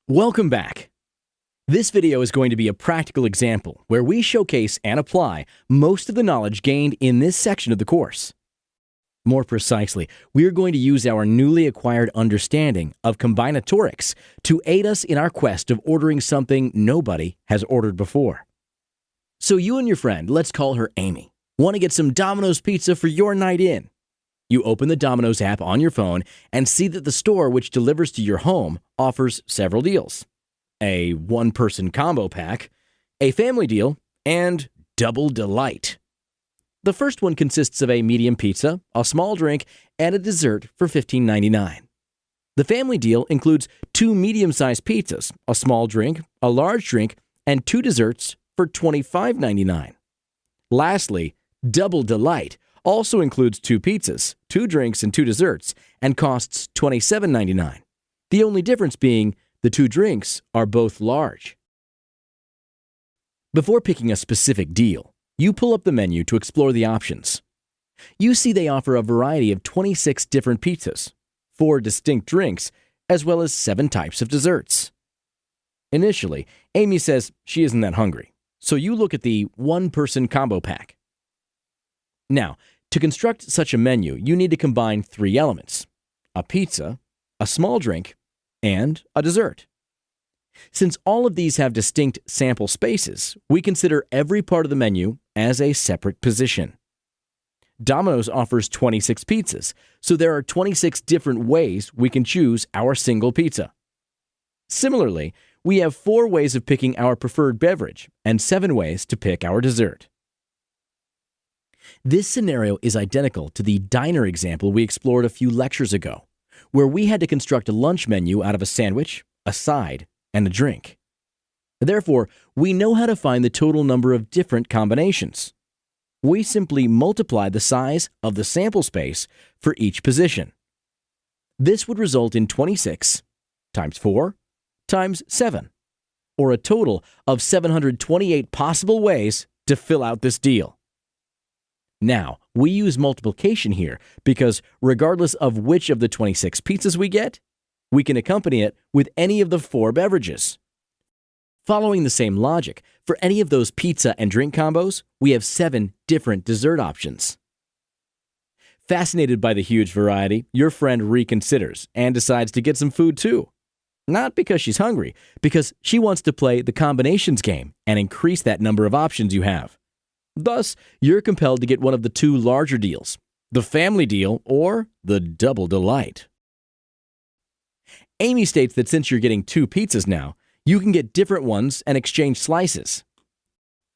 Welcome back. This video is going to be a practical example where we showcase and apply most of the knowledge gained in this section of the course. More precisely, we are going to use our newly acquired understanding of combinatorics to aid us in our quest of ordering something nobody has ordered before. So you and your friend, let's call her Amy, want to get some Domino's pizza for your night in. You open the Domino's app on your phone and see that the store which delivers to your home offers several deals. A one-person combo pack, a family deal, and Double Delight. The first one consists of a medium pizza, a small drink, and a dessert for $15.99. The family deal includes 2 medium-sized pizzas, a small drink, a large drink, and 2 desserts for $25.99. Lastly, Double Delight also includes 2 pizzas, 2 drinks, and 2 desserts, and costs $27.99. The only difference being the 2 drinks are both large. Before picking a specific deal, you pull up the menu to explore the options. You see they offer a variety of 26 different pizzas, 4 distinct drinks, as well as 7 types of desserts. Initially, Amy says she isn't that hungry, so you look at the one-person combo pack. Now, to construct such a menu, you need to combine 3 elements: a pizza, a small drink, and a dessert. Since all of these have distinct sample spaces, we consider every part of the menu as a separate position. Domino's offers 26 pizzas, so there are 26 different ways we can choose our single pizza. Similarly, we have 4 ways of picking our preferred beverage and 7 ways to pick our dessert. This scenario is identical to the diner example we explored a few lectures ago, where we had to construct a lunch menu out of a sandwich, a side, and a drink. Therefore, we know how to find the total number of different combinations. We simply multiply the size of the sample space for each position. This would result in 26 times 4 times 7, or a total of 728 possible ways to fill out this deal. Now, we use multiplication here because regardless of which of the 26 pizzas we get, we can accompany it with any of the 4 beverages. Following the same logic, for any of those pizza and drink combos, we have 7 different dessert options. Fascinated by the huge variety, your friend reconsiders and decides to get some food too. Not because she's hungry, because she wants to play the combinations game and increase that number of options you have. Thus, you're compelled to get one of the 2 larger deals, the family deal or the Double Delight. Amy states that since you're getting 2 pizzas now, you can get different ones and exchange slices.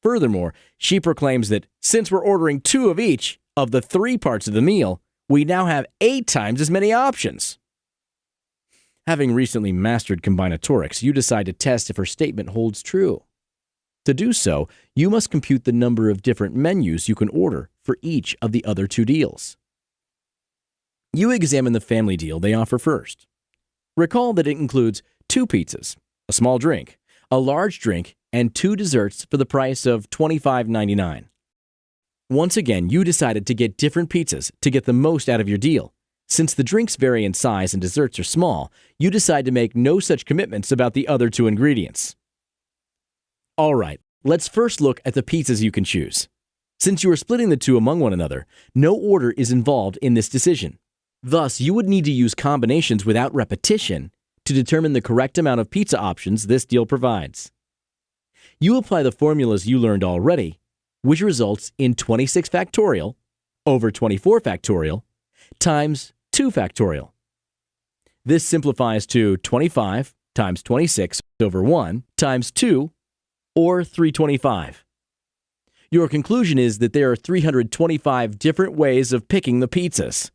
Furthermore, she proclaims that since we're ordering 2 of each of the 3 parts of the meal, we now have 8 times as many options. Having recently mastered combinatorics, you decide to test if her statement holds true. To do so, you must compute the number of different menus you can order for each of the other 2 deals. You examine the family deal they offer first. Recall that it includes 2 pizzas, a small drink, a large drink, and 2 desserts for the price of $25.99. Once again, you decided to get different pizzas to get the most out of your deal. Since the drinks vary in size and desserts are small, you decide to make no such commitments about the other 2 ingredients. All right, let's first look at the pizzas you can choose. Since you are splitting the 2 among one another, no order is involved in this decision. Thus, you would need to use combinations without repetition to determine the correct amount of pizza options this deal provides. You apply the formulas you learned already, which results in 26 factorial over 24 factorial times 2 factorial. This simplifies to 25 times 26 over 1 times 2, or 325. Your conclusion is that there are 325 different ways of picking the pizzas.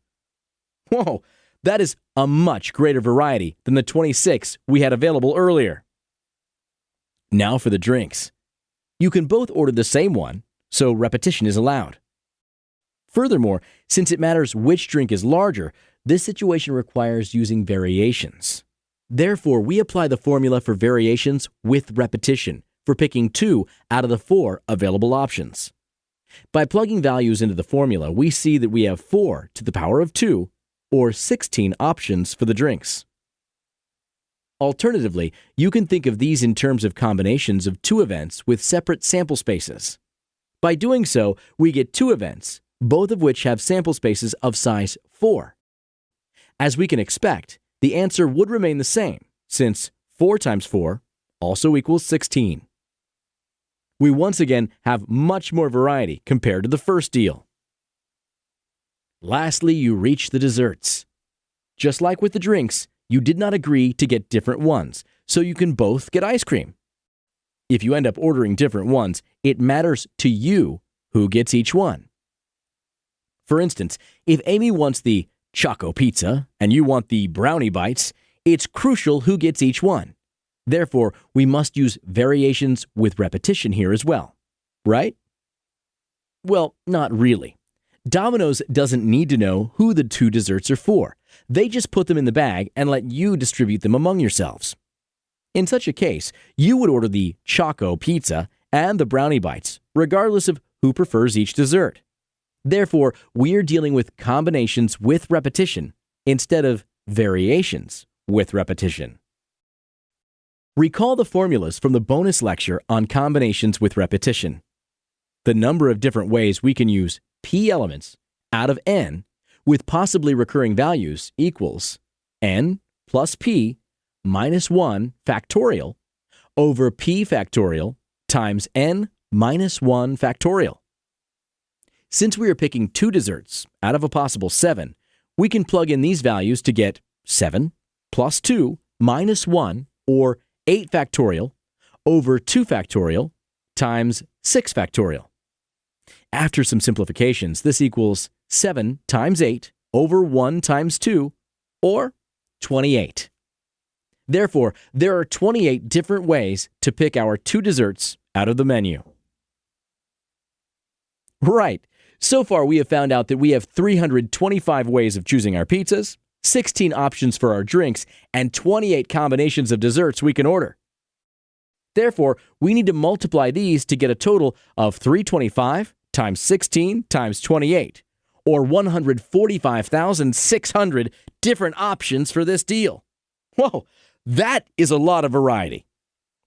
Whoa, that is a much greater variety than the 26 we had available earlier. Now for the drinks. You can both order the same one, so repetition is allowed. Furthermore, since it matters which drink is larger, this situation requires using variations. Therefore, we apply the formula for variations with repetition for picking 2 out of the 4 available options. By plugging values into the formula, we see that we have 4 to the power of 2, or 16 options for the drinks. Alternatively, you can think of these in terms of combinations of two events with separate sample spaces. By doing so, we get two events, both of which have sample spaces of size 4. As we can expect, the answer would remain the same, since 4 times 4 also equals 16. We once again have much more variety compared to the first deal. Lastly, you reach the desserts. Just like with the drinks, you did not agree to get different ones, so you can both get ice cream. If you end up ordering different ones, it matters to you who gets each one. For instance, if Amy wants the Choco Pizza and you want the Brownie Bites, it's crucial who gets each one. Therefore, we must use variations with repetition here as well, right? Well, not really. Domino's doesn't need to know who the two desserts are for. They just put them in the bag and let you distribute them among yourselves. In such a case, you would order the Choco Pizza and the Brownie Bites, regardless of who prefers each dessert. Therefore, we're dealing with combinations with repetition instead of variations with repetition. Recall the formulas from the bonus lecture on combinations with repetition. The number of different ways we can use p elements out of n with possibly recurring values equals n plus p minus 1 factorial over p factorial times n minus 1 factorial. Since we are picking two desserts out of a possible 7, we can plug in these values to get 7 plus 2 minus 1, or 8 factorial, over 2 factorial times 6 factorial. After some simplifications, this equals 7 times 8 over 1 times 2, or 28. Therefore, there are 28 different ways to pick our two desserts out of the menu. Right. So far, we have found out that we have 325 ways of choosing our pizzas, 16 options for our drinks, and 28 combinations of desserts we can order. Therefore, we need to multiply these to get a total of 325 times 16 times 28, or 145,600 different options for this deal. Whoa, that is a lot of variety.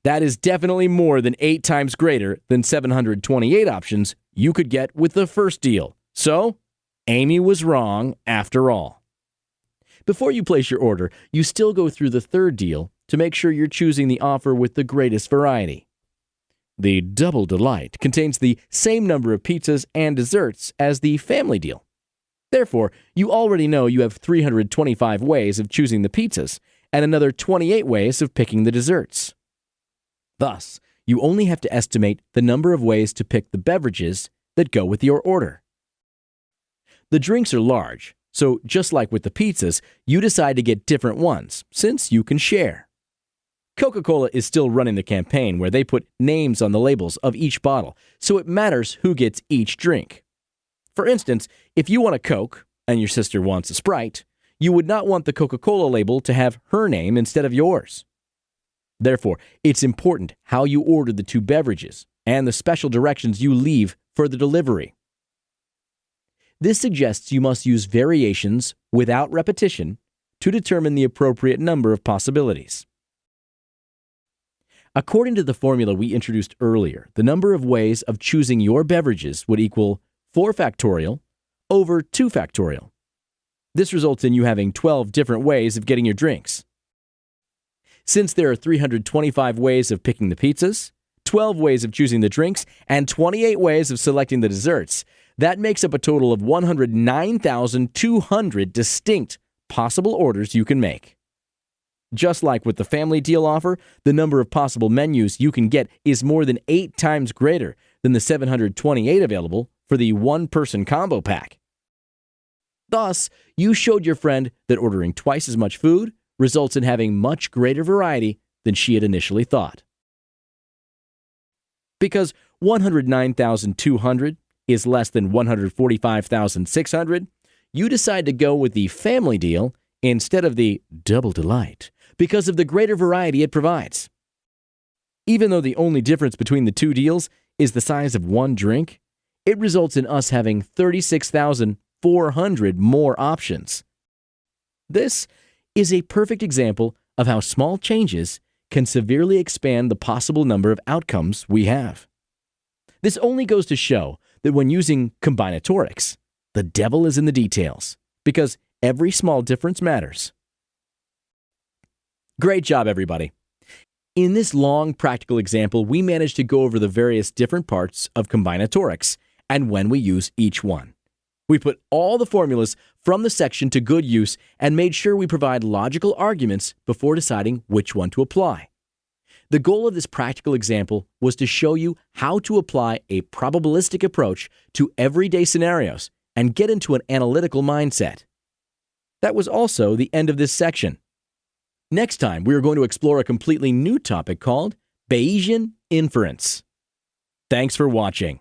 That is definitely more than 8 times greater than 728 options you could get with the first deal. So, Amy was wrong after all. Before you place your order, you still go through the third deal to make sure you're choosing the offer with the greatest variety. The Double Delight contains the same number of pizzas and desserts as the family deal. Therefore, you already know you have 325 ways of choosing the pizzas and another 28 ways of picking the desserts. Thus, you only have to estimate the number of ways to pick the beverages that go with your order. The drinks are large, so just like with the pizzas, you decide to get different ones since you can share. Coca-Cola is still running the campaign where they put names on the labels of each bottle, so it matters who gets each drink. For instance, if you want a Coke and your sister wants a Sprite, you would not want the Coca-Cola label to have her name instead of yours. Therefore, it's important how you order the two beverages and the special directions you leave for the delivery. This suggests you must use variations without repetition to determine the appropriate number of possibilities. According to the formula we introduced earlier, the number of ways of choosing your beverages would equal 4 factorial over 2 factorial. This results in you having 12 different ways of getting your drinks. Since there are 325 ways of picking the pizzas, 12 ways of choosing the drinks, and 28 ways of selecting the desserts, that makes up a total of 109,200 distinct possible orders you can make. Just like with the family deal offer, the number of possible menus you can get is more than 8 times greater than the 728 available for the one-person combo pack. Thus, you showed your friend that ordering twice as much food results in having much greater variety than she had initially thought. Because 109,200 is less than 145,600, you decide to go with the family deal instead of the Double Delight because of the greater variety it provides. Even though the only difference between the two deals is the size of one drink, it results in us having 36,400 more options. This is a perfect example of how small changes can severely expand the possible number of outcomes we have. This only goes to show that when using combinatorics, the devil is in the details, because every small difference matters. Great job, everybody. In this long practical example, we managed to go over the various different parts of combinatorics and when we use each one. We put all the formulas from the section to good use and made sure we provide logical arguments before deciding which one to apply. The goal of this practical example was to show you how to apply a probabilistic approach to everyday scenarios and get into an analytical mindset. That was also the end of this section. Next time, we are going to explore a completely new topic called Bayesian inference. Thanks for watching.